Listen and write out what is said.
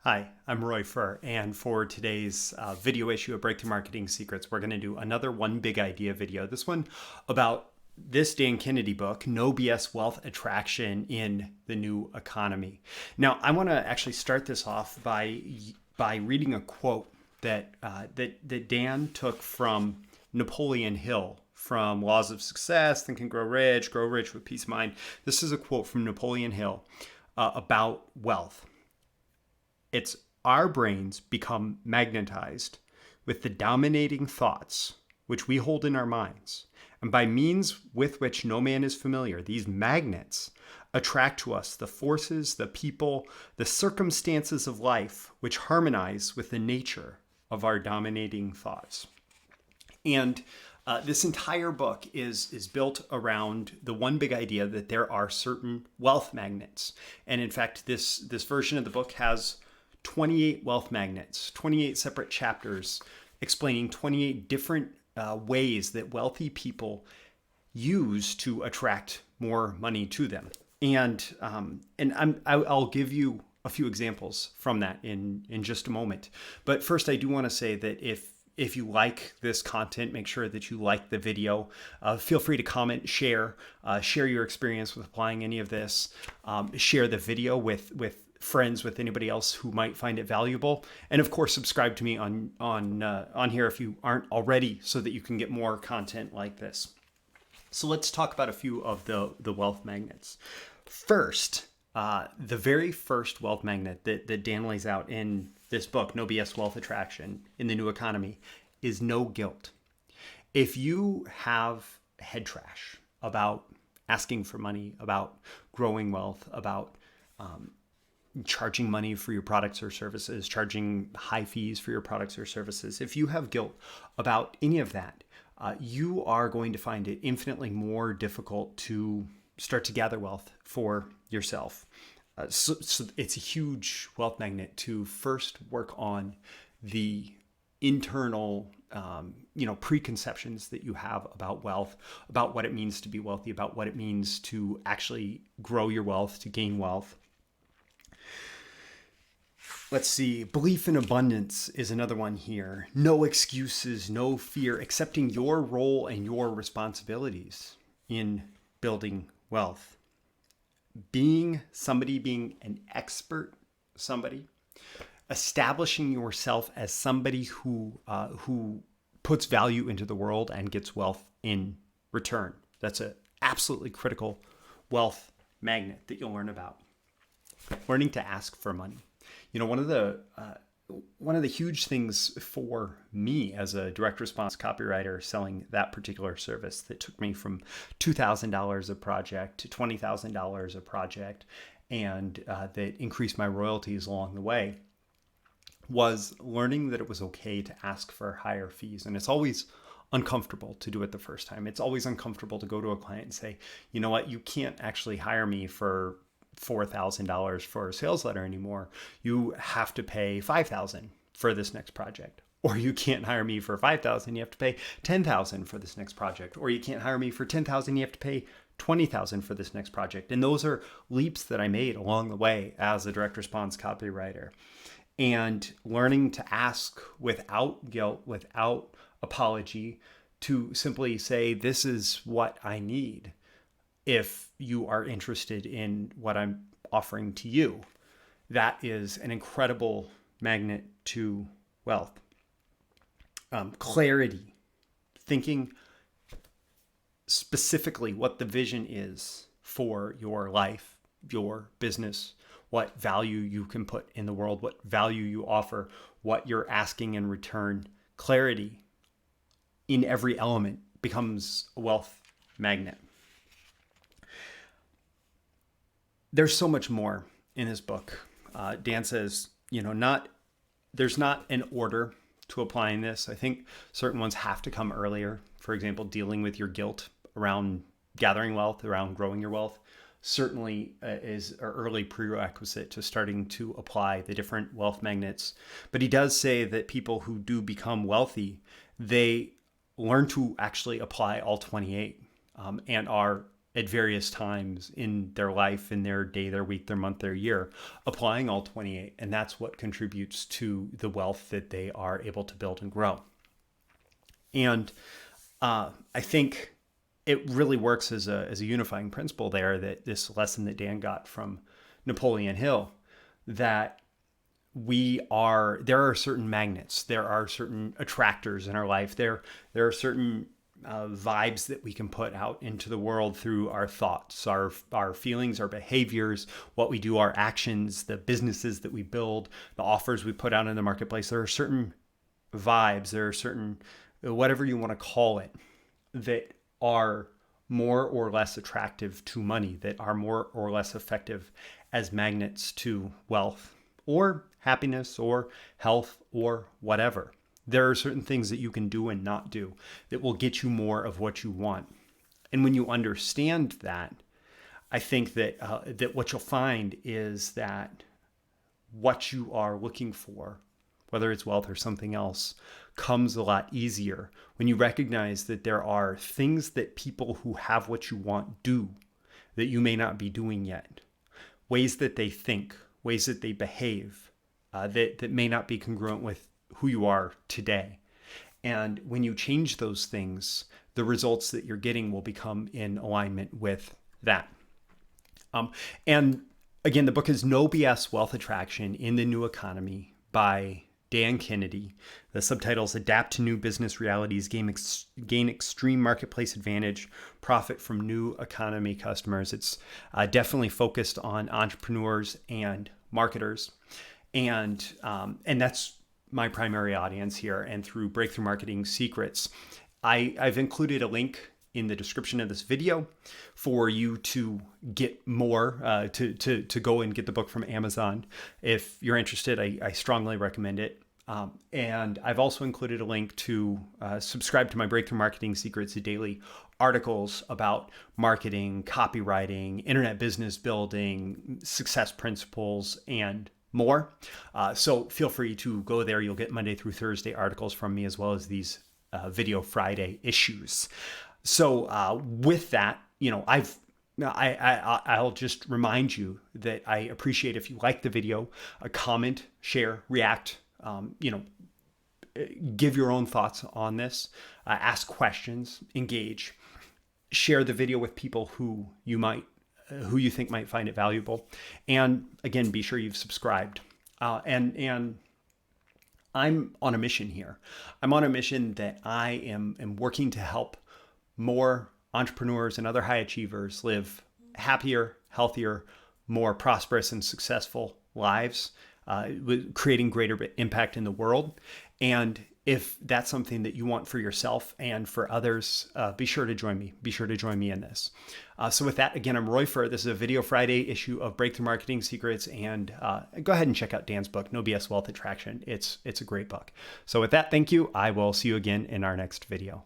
Hi, I'm Roy Furr, and for today's video issue of Breakthrough Marketing Secrets, we're going to do another One Big Idea video. This one about this Dan Kennedy book, No BS Wealth Attraction in the New Economy. Now, I want to actually start this off by reading a quote that Dan took from Napoleon Hill from Laws of Success, Think and Grow Rich with Peace of Mind. This is a quote from Napoleon Hill about wealth. It's our brains become magnetized with the dominating thoughts which we hold in our minds. And by means with which no man is familiar, these magnets attract to us the forces, the people, the circumstances of life which harmonize with the nature of our dominating thoughts. And this entire book is built around the one big idea that there are certain wealth magnets. And in fact, this version of the book has 28 wealth magnets, 28 separate chapters explaining 28 different ways that wealthy people use to attract more money to them. And I'll give you a few examples from that in just a moment. But first, I do want to say that if you like this content, make sure that you like the video. Feel free to comment, share your experience with applying any of this. Share the video with friends, with anybody else who might find it valuable, and of course, subscribe to me on here if you aren't already, so that you can get more content like this. So let's talk about a few of the wealth magnets. First, the very first wealth magnet that Dan lays out in this book, No BS Wealth Attraction in the New Economy, is no guilt. If you have head trash about asking for money, about growing wealth, about charging money for your products or services, charging high fees for your products or services, if you have guilt about any of that, you are going to find it infinitely more difficult to start to gather wealth for yourself. So it's a huge wealth magnet to first work on the internal preconceptions that you have about wealth, about what it means to be wealthy, about what it means to actually grow your wealth, to gain wealth. Let's see, belief in abundance is another one here. No excuses, no fear, accepting your role and your responsibilities in building wealth. Being an expert somebody, establishing yourself as somebody who puts value into the world and gets wealth in return. That's an absolutely critical wealth magnet that you'll learn about. Learning to ask for money. You know, one of the huge things for me as a direct response copywriter selling that particular service that took me from $2,000 a project to $20,000 a project, and that increased my royalties along the way, was learning that it was okay to ask for higher fees. And it's always uncomfortable to do it the first time. It's always uncomfortable to go to a client and say, you know what, you can't actually hire me for $4,000 for a sales letter anymore. You have to pay $5,000 for this next project. Or you can't hire me for $5,000, you have to pay $10,000 for this next project. Or you can't hire me for $10,000, you have to pay $20,000 for this next project. And those are leaps that I made along the way as a direct response copywriter. And learning to ask without guilt, without apology, to simply say, this is what I need if you are interested in what I'm offering to you. That is an incredible magnet to wealth. Clarity, thinking specifically what the vision is for your life, your business, what value you can put in the world, what value you offer, what you're asking in return. Clarity in every element becomes a wealth magnet. There's so much more in this book. Dan says, there's not an order to applying this. I think certain ones have to come earlier. For example, dealing with your guilt around gathering wealth, around growing your wealth, certainly is an early prerequisite to starting to apply the different wealth magnets. But he does say that people who do become wealthy, they learn to actually apply all 28 and are at various times in their life, in their day, their week, their month, their year, applying all 28. And that's what contributes to the wealth that they are able to build and grow. And I think it really works as a unifying principle there, that this lesson that Dan got from Napoleon Hill, that there are certain magnets, there are certain attractors in our life, there are certain vibes that we can put out into the world through our thoughts, our feelings, our behaviors, what we do, our actions, the businesses that we build, the offers we put out in the marketplace. There are certain vibes, there are certain, whatever you want to call it, that are more or less attractive to money, that are more or less effective as magnets to wealth or happiness or health or whatever. There are certain things that you can do and not do that will get you more of what you want. And when you understand that, I think that that what you'll find is that what you are looking for, whether it's wealth or something else, comes a lot easier when you recognize that there are things that people who have what you want do that you may not be doing yet. Ways that they think, ways that they behave, that may not be congruent with who you are today. And when you change those things, the results that you're getting will become in alignment with that. And again, the book is No BS Wealth Attraction in the New Economy by Dan Kennedy. The subtitles: Adapt to New Business Realities, Gain Extreme Marketplace Advantage, Profit from New Economy Customers. It's definitely focused on entrepreneurs and marketers. And that's my primary audience here. And through Breakthrough Marketing Secrets, I've included a link in the description of this video for you to get more, to go and get the book from Amazon. If you're interested, I strongly recommend it. And I've also included a link to subscribe to my Breakthrough Marketing Secrets daily articles about marketing, copywriting, internet business building, success principles, and more. So feel free to go there. You'll get Monday through Thursday articles from me, as well as these Video Friday issues. So with that, I'll just remind you that I appreciate if you like the video, comment, share, react, give your own thoughts on this, ask questions, engage, share the video with people who you think might find it valuable. And again, be sure you've subscribed. And I'm on a mission here. I'm on a mission that I am working to help more entrepreneurs and other high achievers live happier, healthier, more prosperous and successful lives, creating greater impact in the world. And if that's something that you want for yourself and for others, be sure to join me. Be sure to join me in this. So with that, again, I'm Roy Furr. This is a Video Friday issue of Breakthrough Marketing Secrets. And go ahead and check out Dan's book, No BS Wealth Attraction. It's a great book. So with that, thank you. I will see you again in our next video.